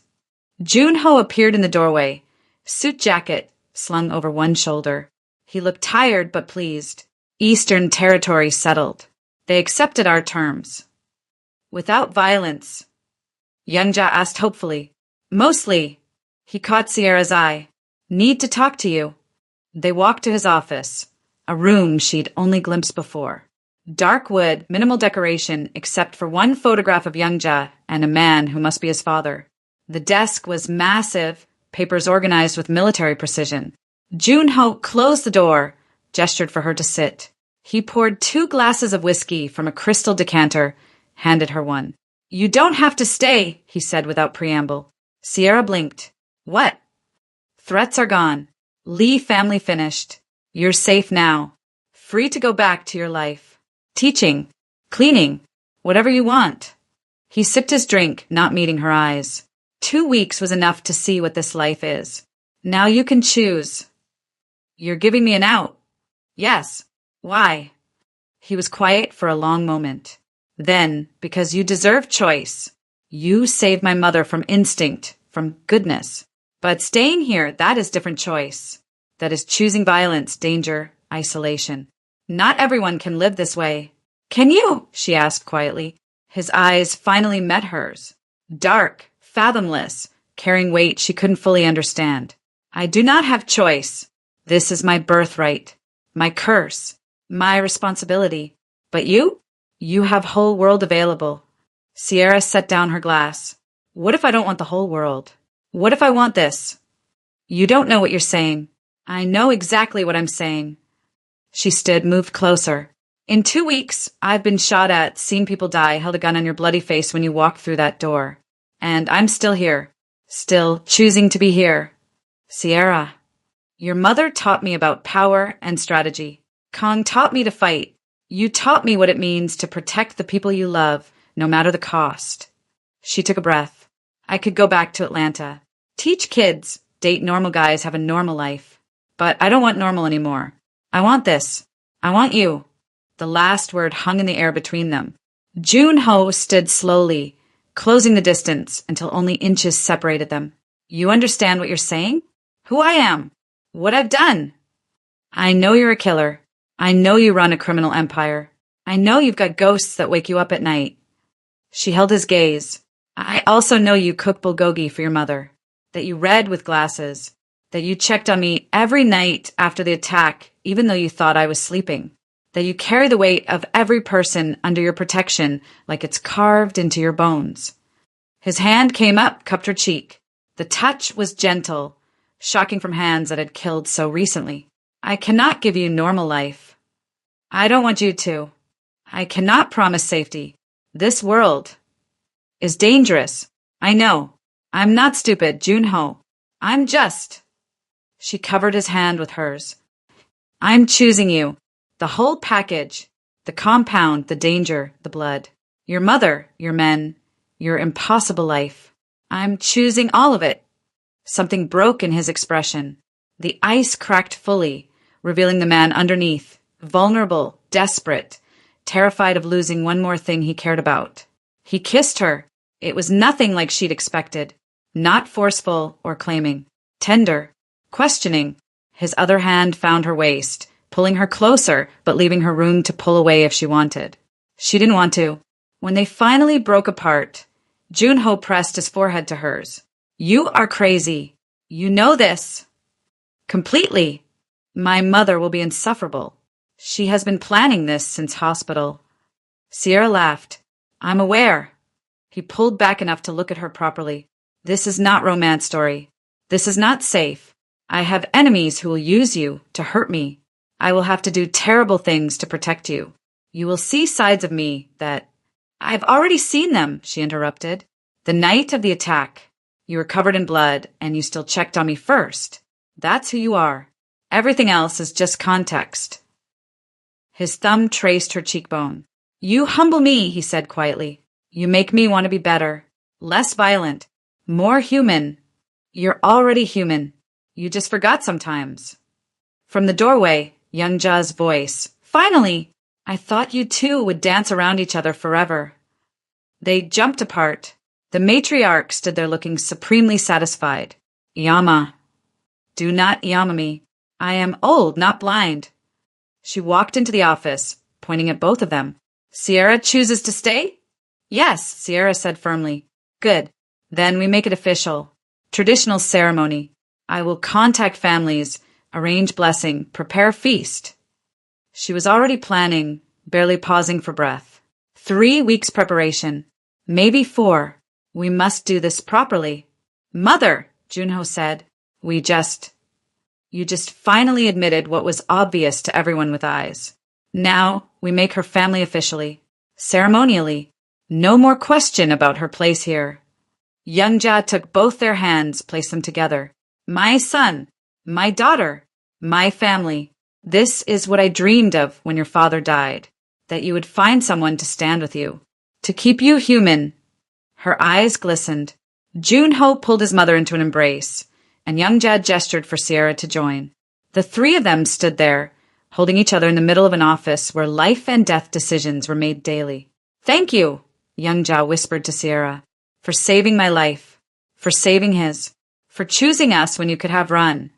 Speaker 1: Junho appeared in the doorway, suit jacket slung over one shoulder. He looked tired but pleased. Eastern territory settled. They accepted our terms. "Without violence?" Young Ja asked hopefully. "Mostly." He caught Sierra's eye. "Need to talk to you." They walked to his office, a room she'd only glimpsed before. Dark wood, minimal decoration except for one photograph of young Ja and a man who must be his father. The desk was massive, papers organized with military precision. Junho closed the door, gestured for her to sit. He poured 2 glasses of whiskey from a crystal decanter, handed her one. "You don't have to stay," he said without preamble. Sierra blinked. "What?" "Threats are gone. Lee family finished. You're safe now. Free to go back to your life. Teaching, cleaning, whatever you want." He sipped his drink, not meeting her eyes. 2 weeks was enough to see what this life is. Now you can choose. "You're giving me an out." "Yes. Why?" He was quiet for a long moment. "Then, because you deserve choice. You saved my mother from instinct, from goodness. But staying here, that is different choice. That is choosing violence, danger, isolation. Not everyone can live this way." "Can you?" she asked quietly. His eyes finally met hers. Dark, fathomless, carrying weight she couldn't fully understand. "I do not have choice. This is my birthright, my curse, my responsibility. But you? You have whole world available." Sierra set down her glass. "What if I don't want the whole world? What if I want this?" "You don't know what you're saying." "I know exactly what I'm saying." She stood, moved closer. "In 2 weeks, I've been shot at, seen people die, held a gun on your bloody face when you walked through that door. And I'm still here. Still choosing to be here." "Sierra, your mother taught me about power and strategy. Kong taught me to fight. You taught me what it means to protect the people you love, no matter the cost." She took a breath. "I could go back to Atlanta. Teach kids, date normal guys, have a normal life. But I don't want normal anymore. I want this. I want you." The last word hung in the air between them. Junho stood slowly, closing the distance until only inches separated them. "You understand what you're saying? Who I am? What I've done? I know you're a killer. I know you run a criminal empire. I know you've got ghosts that wake you up at night." She held his gaze. "I also know you cook bulgogi for your mother, that you read with glasses, that you checked on me every night after the attack, even though you thought I was sleeping, that you carry the weight of every person under your protection like it's carved into your bones." His hand came up, cupped her cheek. The touch was gentle, shocking from hands that had killed so recently. "I cannot give you normal life. I don't want you to. I cannot promise safety. This world is dangerous. I know. I'm not stupid, Junho. I'm just." She covered his hand with hers. "I'm choosing you. The whole package. The compound, the danger, the blood. Your mother, your men, your impossible life. I'm choosing all of it." Something broke in his expression. The ice cracked fully, revealing the man underneath, vulnerable, desperate, terrified of losing one more thing he cared about. He kissed her. It was nothing like she'd expected. Not forceful or claiming. Tender. Questioning. His other hand found her waist, pulling her closer but leaving her room to pull away if she wanted. She didn't want to. When they finally broke apart, Junho pressed his forehead to hers. You are crazy. You know this. Completely. My mother will be insufferable. She has been planning this since hospital. Sierra laughed. I'm aware. He pulled back enough to look at her properly. This is not romance story. This is not safe. I have enemies who will use you to hurt me. I will have to do terrible things to protect you. You will see sides of me that... I've already seen them, she interrupted. The night of the attack. You were covered in blood, and you still checked on me first. That's who you are. Everything else is just context. His thumb traced her cheekbone. You humble me, he said quietly. You make me want to be better. Less violent. More human. You're already human. You just forgot sometimes. From the doorway, Young Ja's voice. Finally! I thought you two would dance around each other forever. They jumped apart. The matriarch stood there looking supremely satisfied. Yama. Do not Yama me. I am old, not blind. She walked into the office, pointing at both of them. Sierra chooses to stay? Yes, Sierra said firmly. Good. Then we make it official. Traditional ceremony. I will contact families, arrange blessing, prepare feast. She was already planning, barely pausing for breath. 3 weeks preparation. Maybe 4. We must do this properly. Mother, Junho said. You just finally admitted what was obvious to everyone with eyes. Now we make her family officially. Ceremonially. No more question about her place here. Young Ja took both their hands, placed them together. My son, my daughter, my family. This is what I dreamed of when your father died, that you would find someone to stand with you, to keep you human. Her eyes glistened. Junho pulled his mother into an embrace, and Young Ja gestured for Sierra to join. The 3 of them stood there, holding each other in the middle of an office where life and death decisions were made daily. Thank you, Young Ja whispered to Sierra, for saving my life, for saving his, for choosing us when you could have run.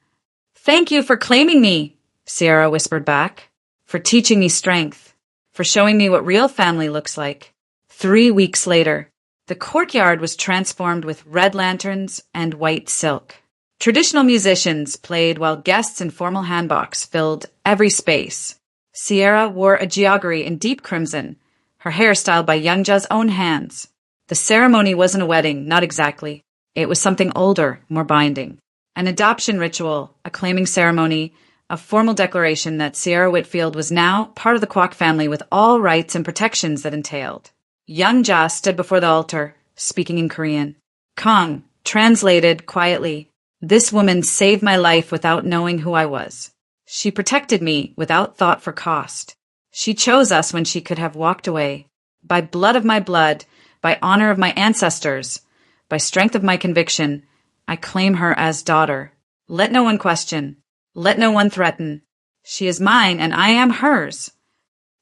Speaker 1: Thank you for claiming me, Sierra whispered back, for teaching me strength, for showing me what real family looks like. 3 weeks later, the courtyard was transformed with red lanterns and white silk. Traditional musicians played while guests in formal handboks filled every space. Sierra wore a geoghery in deep crimson, her hair styled by Young Ja's own hands. The ceremony wasn't a wedding, not exactly. It was something older, more binding. An adoption ritual, a claiming ceremony, a formal declaration that Sierra Whitfield was now part of the Kwok family with all rights and protections that entailed. Young Ja stood before the altar, speaking in Korean. Kong, translated quietly, this woman saved my life without knowing who I was. She protected me without thought for cost. She chose us when she could have walked away. By blood of my blood, by honor of my ancestors, by strength of my conviction, I claim her as daughter. Let no one question. Let no one threaten. She is mine and I am hers.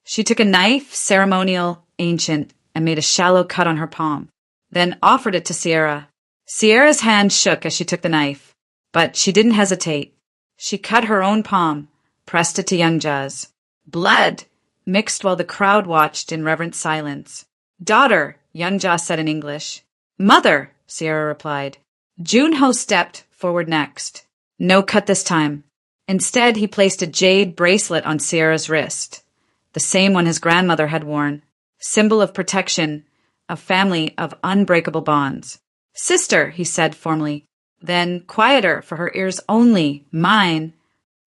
Speaker 1: She took a knife, ceremonial, ancient, and made a shallow cut on her palm, then offered it to Sierra. Sierra's hand shook as she took the knife, but she didn't hesitate. She cut her own palm, pressed it to Young Ja's. Blood mixed while the crowd watched in reverent silence. Daughter, Young Ja said in English. Mother, Sierra replied. Junho stepped forward next. No cut this time. Instead, he placed a jade bracelet on Sierra's wrist, the same one his grandmother had worn, symbol of protection, of family, of unbreakable bonds. Sister, he said formally, then quieter for her ears only, mine.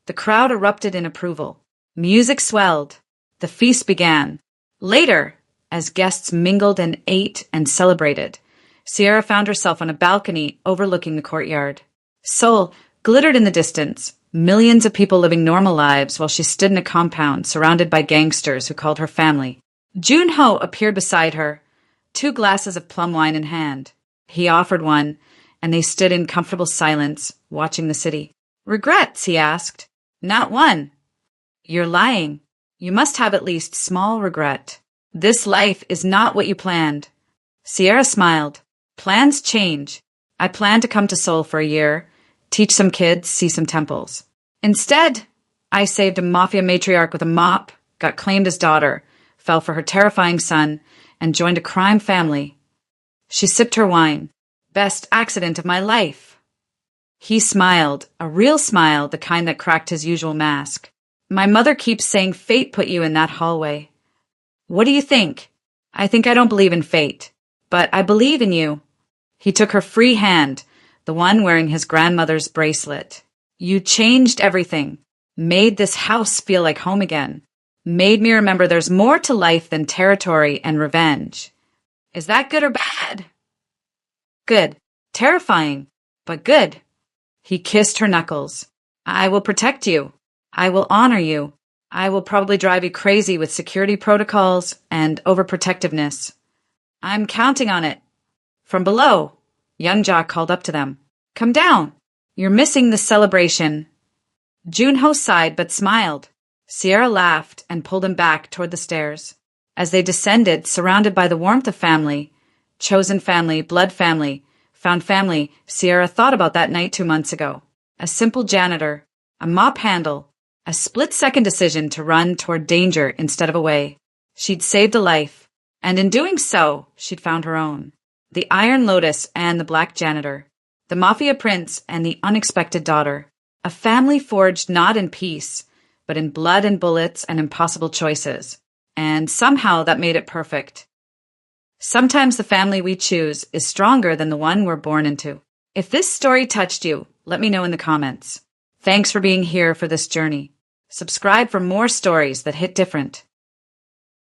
Speaker 1: The crowd erupted in approval. Music swelled. The feast began. Later, as guests mingled and ate and celebrated, Sierra found herself on a balcony overlooking the courtyard. Seoul glittered in the distance, millions of people living normal lives while she stood in a compound surrounded by gangsters who called her family. Junho appeared beside her, 2 glasses of plum wine in hand. He offered one, and they stood in comfortable silence, watching the city. Regrets, he asked. Not one. You're lying. You must have at least small regret. This life is not what you planned. Sierra smiled. Plans change. I planned to come to Seoul for a year, teach some kids, see some temples. Instead, I saved a Mafia matriarch with a mop, got claimed as daughter, fell for her terrifying son, and joined a crime family. She sipped her wine. Best accident of my life. He smiled, a real smile, the kind that cracked his usual mask. My mother keeps saying fate put you in that hallway. What do you think? I think I don't believe in fate, but I believe in you. He took her free hand, the one wearing his grandmother's bracelet. You changed everything, made this house feel like home again, made me remember there's more to life than territory and revenge. Is that good or bad? Good. Terrifying, but good. He kissed her knuckles. I will protect you. I will honor you. I will probably drive you crazy with security protocols and overprotectiveness. I'm counting on it. From below, young Jock called up to them. Come down. You're missing the celebration. Junho sighed but smiled. Sierra laughed and pulled him back toward the stairs. As they descended, surrounded by the warmth of family, chosen family, blood family, found family, Sierra thought about that night 2 months ago. A simple janitor, a mop handle, a split-second decision to run toward danger instead of away. She'd saved a life, and in doing so, she'd found her own. The Iron Lotus and the Black Janitor, the Mafia Prince and the unexpected daughter. A family forged not in peace, but in blood and bullets and impossible choices. And somehow that made it perfect. Sometimes the family we choose is stronger than the one we're born into. If this story touched you, let me know in the comments. Thanks for being here for this journey. Subscribe for more stories that hit different.